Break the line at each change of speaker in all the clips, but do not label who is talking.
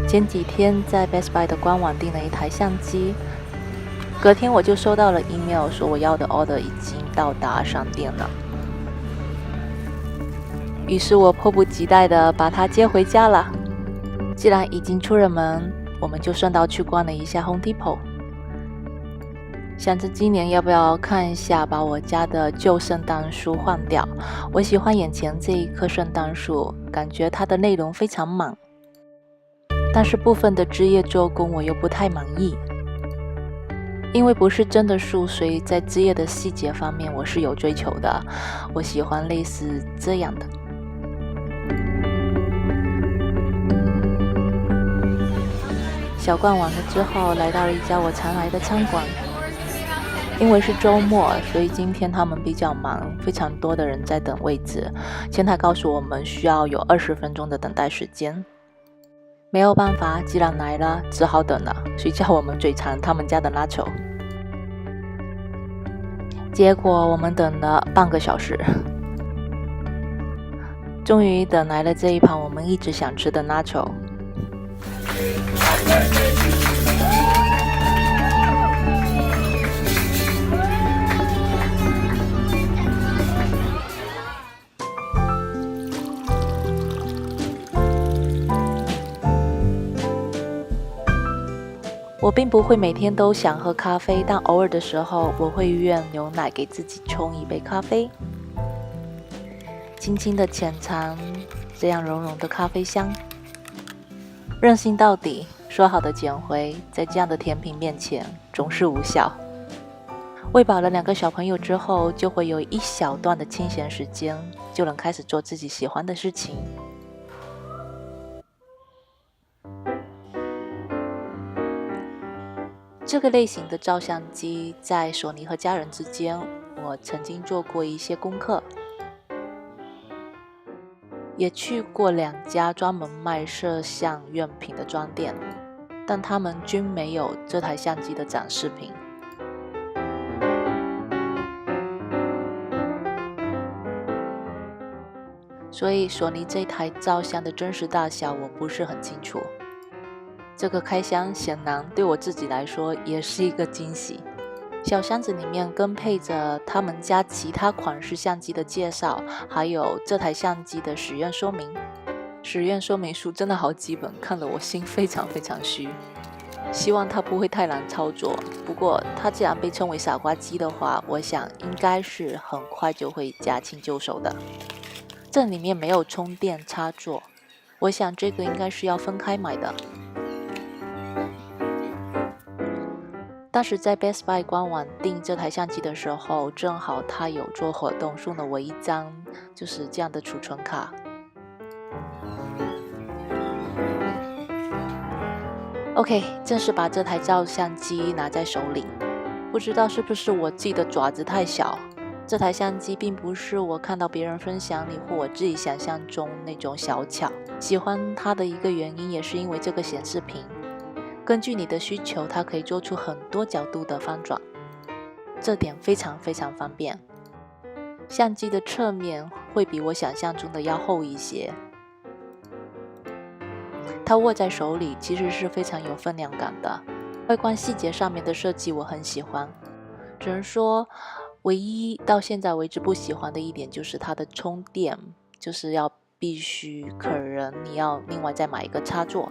前几天在 Best Buy 的官网订了一台相机，隔天我就收到了 email 说我要的 order 已经到达商店了。于是我迫不及待地把它接回家了。既然已经出了门，我们就顺道去逛了一下 Home Depot， 想着今年要不要看一下把我家的旧圣诞树换掉。我喜欢眼前这一棵圣诞树，感觉它的内容非常满，但是部分的枝叶做工我又不太满意。因为不是真的树，所以在枝叶的细节方面我是有追求的，我喜欢类似这样的。小逛完了之后，来到了一家我常来的餐馆。因为是周末，所以今天他们比较忙，非常多的人在等位置。前台告诉我们需要有20分钟的等待时间。没有办法，既然来了，只好等了。谁叫我们嘴馋他们家的 nacho。结果我们等了半个小时，终于等来了这一盘我们一直想吃的 nacho。我并不会每天都想喝咖啡，但偶尔的时候我会用牛奶给自己冲一杯咖啡，轻轻的浅尝这样融融的咖啡香。任性到底，说好的捡回，在这样的甜品面前总是无效。喂饱了2个小朋友之后，就会有一小段的清闲时间，就能开始做自己喜欢的事情。这个类型的照相机在索尼和家人之间，我曾经做过一些功课，也去过2家专门卖摄像用品的专店，但他们均没有这台相机的展示品。所以索尼这台照相的真实大小我不是很清楚。这个开箱显然对我自己来说也是一个惊喜。小箱子里面跟配着他们家其他款式相机的介绍，还有这台相机的使用说明。使用说明书真的好几本，看得我心非常非常虚。希望它不会太难操作，不过它既然被称为傻瓜机的话，我想应该是很快就会驾轻就熟的。这里面没有充电插座，我想这个应该是要分开买的。当时在 Best Buy 官网订这台相机的时候，正好它有做活动，送了我一张就是这样的储存卡。OK， 正式把这台照相机拿在手里，不知道是不是我自己的爪子太小，这台相机并不是我看到别人分享里或我自己想象中那种小巧。喜欢它的一个原因也是因为这个显示屏。根据你的需求，它可以做出很多角度的翻转，这点非常非常方便。相机的侧面会比我想象中的要厚一些，它握在手里其实是非常有分量感的。外观细节上面的设计我很喜欢，只能说唯一到现在为止不喜欢的一点就是它的充电，就是要必须可能你要另外再买一个插座。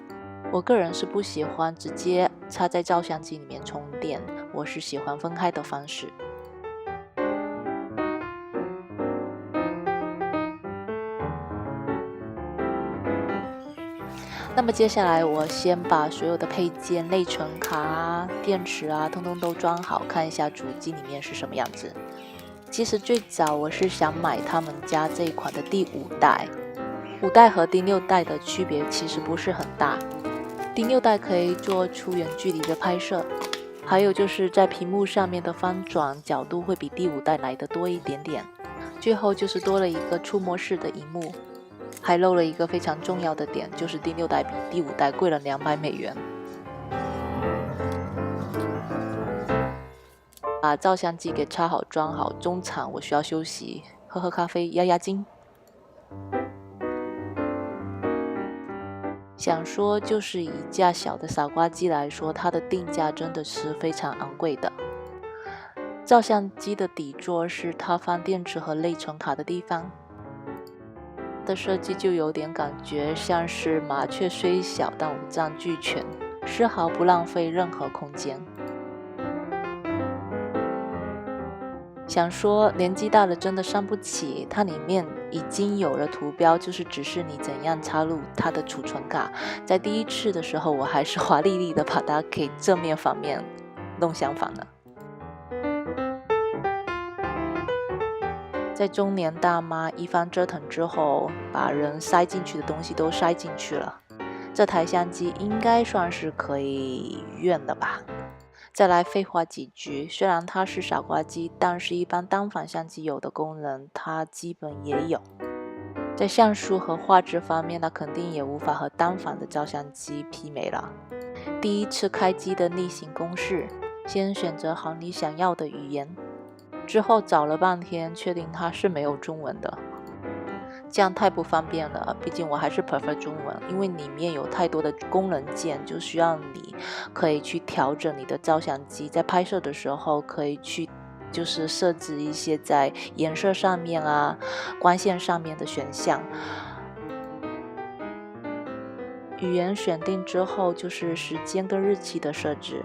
我个人是不喜欢直接插在照相机里面充电，我是喜欢分开的方式。那么接下来我先把所有的配件、内存卡啊、电池啊通通都装好，看一下主机里面是什么样子。其实最早我是想买他们家这一款的第5代，5代和第6代的区别其实不是很大。第6代可以做出远距离的拍摄，还有就是在屏幕上面的翻转角度会比第5代来的多一点点。最后就是多了一个触摸式的萤幕，还漏了一个非常重要的点，就是第6代比第5代贵了$200。把照相机给插好装好，中场我需要休息，喝喝咖啡压压惊。想说就是以一架小的傻瓜机来说，它的定价真的是非常昂贵的。照相机的底座是它放电池和内存卡的地方，的设计就有点感觉像是麻雀虽小但五脏俱全，丝毫不浪费任何空间。想说年纪大了真的伤不起，它里面已经有了图标，就是指示你怎样插入它的储存卡。在第一次的时候，我还是华丽丽的把它给正面反面弄相反了。在中年大妈一番折腾之后，把人塞进去的东西都塞进去了，这台相机应该算是可以用的吧。再来废话几句，虽然它是傻瓜机，但是一般单反相机有的功能它基本也有。在像素和画质方面，它肯定也无法和单反的照相机媲美了。第一次开机的例行公事，先选择好你想要的语言，之后找了半天确定它是没有中文的，这样太不方便了，毕竟我还是 prefer 中文，因为里面有太多的功能键，就需要你可以去调整你的照相机，在拍摄的时候可以去就是设置一些在颜色上面啊、光线上面的选项。语言选定之后就是时间跟日期的设置。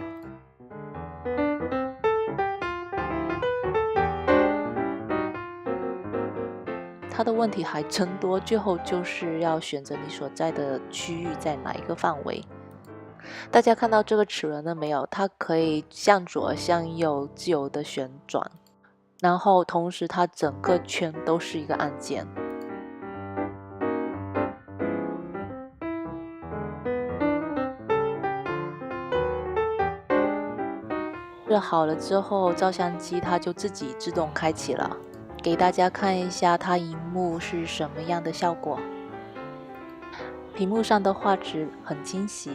它的问题还真多，最后就是要选择你所在的区域在哪一个范围。大家看到这个齿轮了没有？它可以向左向右自由的旋转，然后同时它整个圈都是一个按键。设好了之后，照相机它就自己自动开启了。给大家看一下它荧幕是什么样的效果。屏幕上的画质很清晰，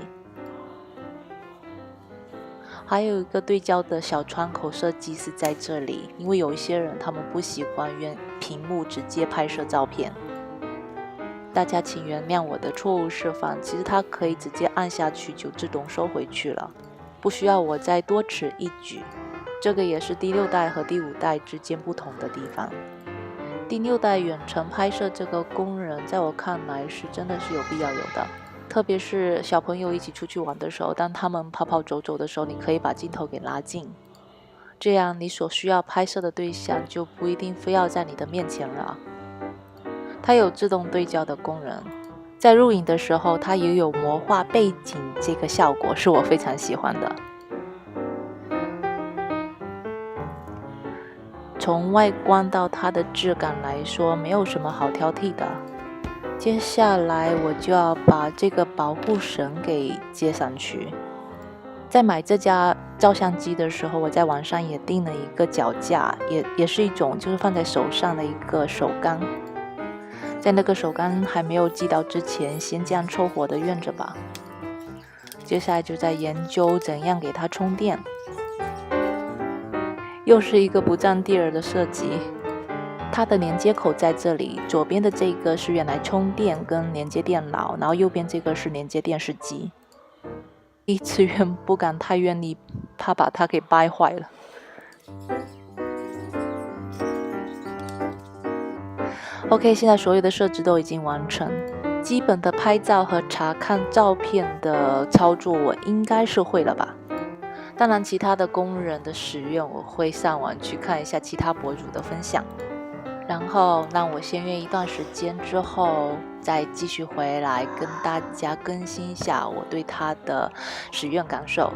还有一个对焦的小窗口设计是在这里，因为有一些人他们不喜欢用屏幕直接拍摄照片。大家请原谅我的错误示范，其实它可以直接按下去就自动收回去了，不需要我再多此一举。这个也是第6代和第5代之间不同的地方。第6代远程拍摄这个功能，在我看来是真的是有必要有的，特别是小朋友一起出去玩的时候，当他们跑跑走走的时候，你可以把镜头给拉近，这样你所需要拍摄的对象就不一定非要在你的面前了。它有自动对焦的功能，在录影的时候它也有魔化背景这个效果，是我非常喜欢的。从外观到它的质感来说，没有什么好挑剔的。接下来我就要把这个保护绳给接上去。在买这家照相机的时候，我在网上也订了一个脚架，也是一种就是放在手上的一个手杆。在那个手杆还没有寄到之前，先这样凑合的用着吧。接下来就在研究怎样给它充电。又是一个不占地儿的设计，它的连接口在这里，左边的这个是用来充电跟连接电脑，然后右边这个是连接电视机。第一次用不敢太用力，怕把它给掰坏了。OK， 现在所有的设置都已经完成，基本的拍照和查看照片的操作我应该是会了吧。当然其他的功能的使用我会上网去看一下其他博主的分享，然后让我先约一段时间之后再继续回来跟大家更新一下我对它的使用感受。